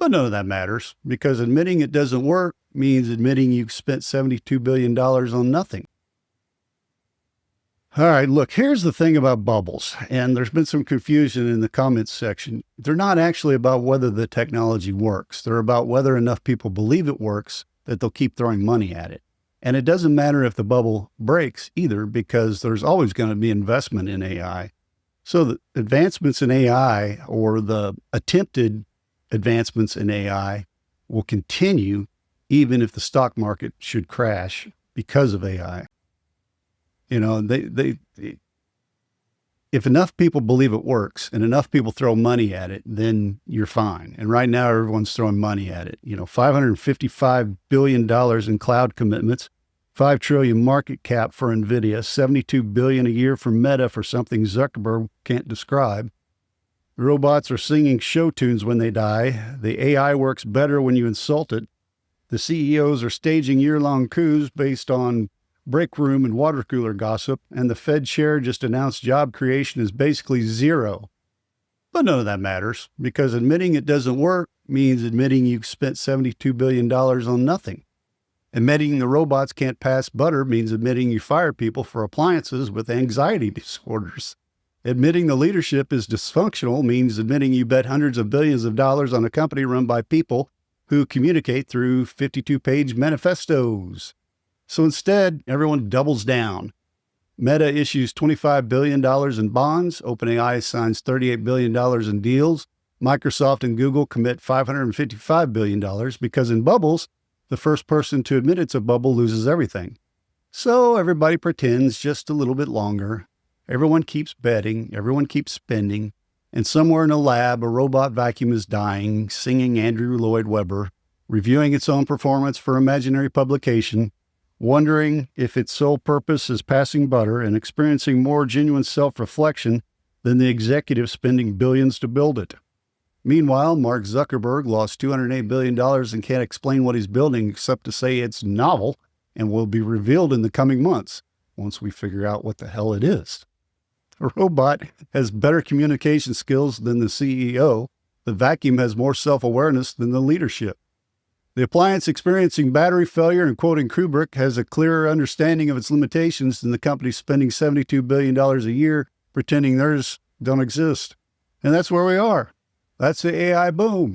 But none of that matters, because admitting it doesn't work means admitting you've spent $72 billion on nothing. All right, look, here's the thing about bubbles, and there's been some confusion in the comments section. They're not actually about whether the technology works. They're about whether enough people believe it works that they'll keep throwing money at it. And it doesn't matter if the bubble breaks either, because there's always going to be investment in AI. So the advancements in AI, or the attempted advancements in AI, will continue even if the stock market should crash because of AI. You know, if enough people believe it works and enough people throw money at it, then you're fine. And right now, everyone's throwing money at it. You know, $555 billion in cloud commitments, $5 trillion market cap for NVIDIA, $72 billion a year for Meta for something Zuckerberg can't describe. Robots are singing show tunes when they die. The AI works better when you insult it. The CEOs are staging year-long coups based on break room and water cooler gossip, and the Fed chair just announced job creation is basically zero. But none of that matters, because admitting it doesn't work means admitting you've spent $72 billion on nothing. Admitting the robots can't pass butter means admitting you fired people for appliances with anxiety disorders. Admitting the leadership is dysfunctional means admitting you bet hundreds of billions of dollars on a company run by people who communicate through 52-page manifestos. So instead, everyone doubles down. Meta issues $25 billion in bonds. OpenAI signs $38 billion in deals. Microsoft and Google commit $555 billion because in bubbles, the first person to admit it's a bubble loses everything. So everybody pretends just a little bit longer. Everyone keeps betting. Everyone keeps spending. And somewhere in a lab, a robot vacuum is dying, singing Andrew Lloyd Webber, reviewing its own performance for imaginary publication, wondering if its sole purpose is passing butter, and experiencing more genuine self-reflection than the executive spending billions to build it. Meanwhile, Mark Zuckerberg lost $208 billion and can't explain what he's building except to say it's novel and will be revealed in the coming months once we figure out what the hell it is. The robot has better communication skills than the CEO. The vacuum has more self-awareness than the leadership. The appliance experiencing battery failure and quoting Kubrick has a clearer understanding of its limitations than the company spending $72 billion a year pretending theirs don't exist. And that's where we are. That's the AI boom.